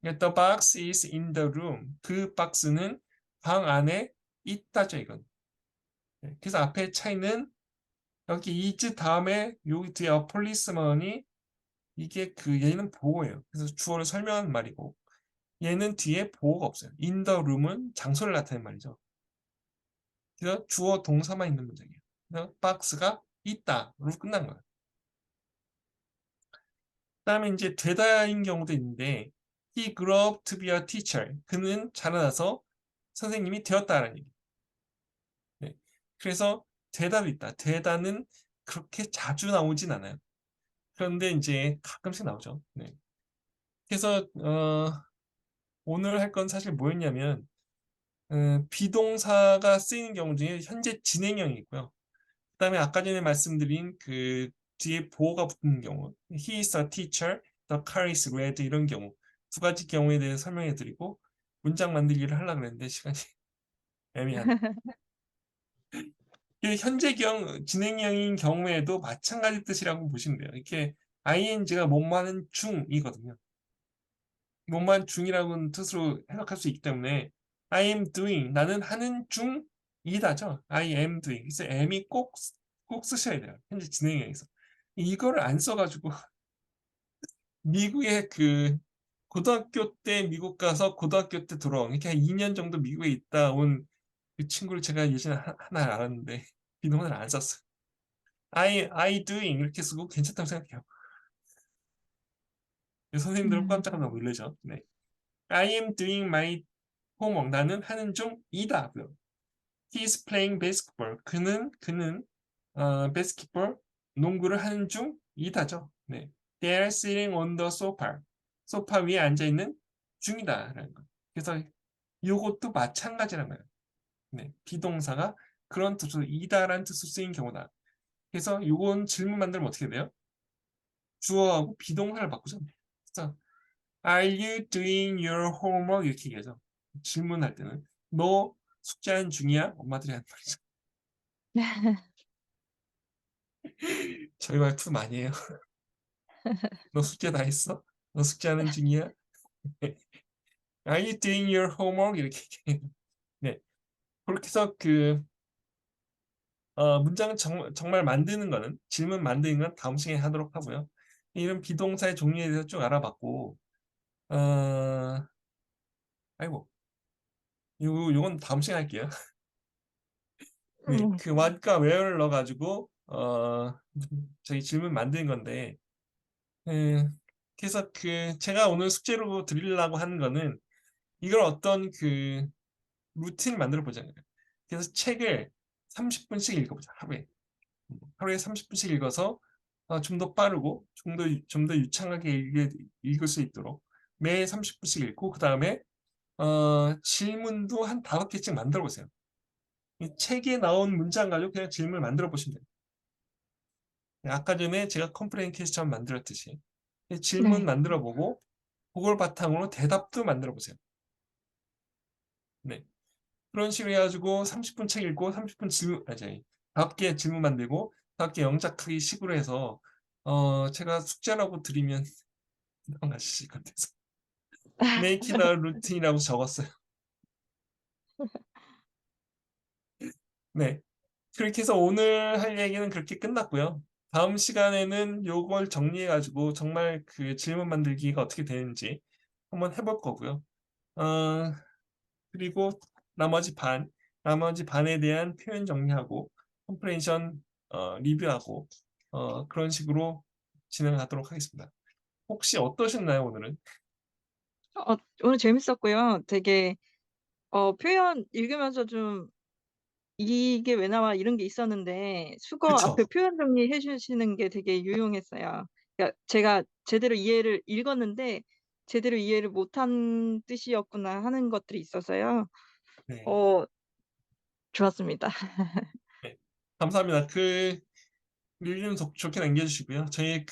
그러니까 The box is in the room. 그 박스는 방 안에 있다죠, 이건. 네. 그래서 앞에 차이는 여기 is 다음에 여기 뒤에 a policeman이 이게 얘는 보호예요. 그래서 주어를 설명하는 말이고 얘는 뒤에 보호가 없어요. in the room은 장소를 나타내는 말이죠. 그래서 주어 동사만 있는 문장이에요. 그래서 박스가 있다로 끝난 거예요. 그다음에 이제 되다인 경우도 있는데 he grew up to be a teacher. 그는 자라나서 선생님이 되었다라는 얘기. 네. 그래서 되다도 있다. 되다는 그렇게 자주 나오진 않아요. 그런데 이제 가끔씩 나오죠. 네. 그래서 오늘 할 건 사실 뭐였냐면 비동사가 쓰이는 경우 중에 현재 진행형이 있고요. 그다음에 아까 전에 말씀드린 그 뒤에 보어가 붙는 경우, he is a teacher, the car is red 이런 경우 두 가지 경우에 대해 설명해 드리고 문장 만들기를 하려고 했는데 시간이 애매하네. 현재경 진행형인 경우에도 마찬가지 뜻이라고 보시면 돼요. 이렇게 ing가 뭐뭐하는 중이거든요. 뭐뭐한 중이라는 뜻으로 해석할 수 있기 때문에 I am doing 나는 하는 중이다죠. I am doing. 그래서 am이 꼭 쓰셔야 돼요. 현재 진행형에서. 이거를 안 써가지고 미국의 그 고등학교 때 미국 가서 고등학교 때 돌아온 이렇게 한 2년 정도 미국에 있다 온 그 친구를 제가 예전에 하나 알았는데 비동사를 안 썼어요. I doing 이렇게 쓰고 괜찮다고 생각해요. 선생님들은 깜짝 놀라죠. 네. I am doing my homework. 나는 하는 중이다. He is playing basketball. 그는 basketball 농구를 하는 중이다죠. 네. They are sitting on the sofa. 소파 위에 앉아 있는 중이다라는 거. 그래서 이것도 마찬가지란 말이에요. 네. 비동사가 그런 뜻으로 이다라는 뜻으로 쓰인 경우다. 그래서 이건 질문 만들면 어떻게 돼요? 주어하고 비동사를 바꾸죠. 그래서 Are you doing your homework? 이렇게 얘기하죠. 질문할 때는 너 숙제하는 중이야? 엄마들이 하는 말이죠. 저희 와이프 많이 해요. 너 숙제 다 했어? 너 숙제하는 중이야? Are you doing your homework? 이렇게 얘기해요. 네. 그렇게 해서 문장을 정말 만드는 거는 질문 만드는 건 다음 시간에 하도록 하고요. 이런 비동사의 종류에 대해서 쭉 알아봤고 아이고 요건 다음 시간에 할게요. 네, 그 what과 where를 넣어가지고 저희 질문 만드는 건데 그래서 제가 오늘 숙제로 드리려고 하는 거는 이걸 어떤 루틴을 만들어 보자는 거예요. 그래서 책을 30분씩 읽어보자 하루에 30분씩 읽어서 좀 더 빠르고 좀 더 유창하게 읽을 수 있도록 매일 30분씩 읽고 그 다음에 질문도 한 5개씩 만들어 보세요. 이 책에 나온 문장 가지고 그냥 질문을 만들어 보시면 돼요. 아까 전에 제가 컴플레인 퀘스천 만들었듯이 질문 네. 만들어 보고 그걸 바탕으로 대답도 만들어 보세요. 네. 그런 식으로 해가지고 30분 책 읽고 30분 질문, 5개 질문 만들고 5개 영작하기 식으로 해서 제가 숙제라고 드리면 나가실 것 같아서 make it a routine이라고 적었어요. 네. 그렇게 해서 오늘 할 얘기는 그렇게 끝났고요. 다음 시간에는 요걸 정리해가지고 정말 그 질문 만들기가 어떻게 되는지 한번 해볼 거고요. 그리고 나머지 반에 대한 표현 정리하고 컴프레hen션 리뷰하고 그런 식으로 진행하도록 하겠습니다. 혹시 어떠셨나요, 오늘은? 오늘 재밌었고요. 되게 표현 읽으면서 좀 '이게 왜 나와?' 이런 게 있었는데 수거 그쵸? 앞에 표현 정리해 주시는 게 되게 유용했어요. 그러니까 제가 제대로 이해를 읽었는데 '제대로 이해를 못한 뜻이었구나.' 하는 것들이 있어서요. 네. 어 좋았습니다. 네. 감사합니다. 리뷰는 좋게 남겨주시고요. 저희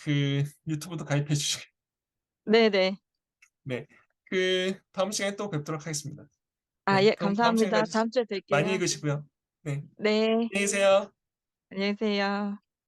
유튜브도 가입해 주시고. 네네. 네. 다음 시간에 또 뵙도록 하겠습니다. 아 네. 예 그럼 다음 감사합니다. 시간까지 다음 주에 많이 뵐게요. 읽으시고요. 네. 네. 안녕히 계세요. 안녕히 계세요.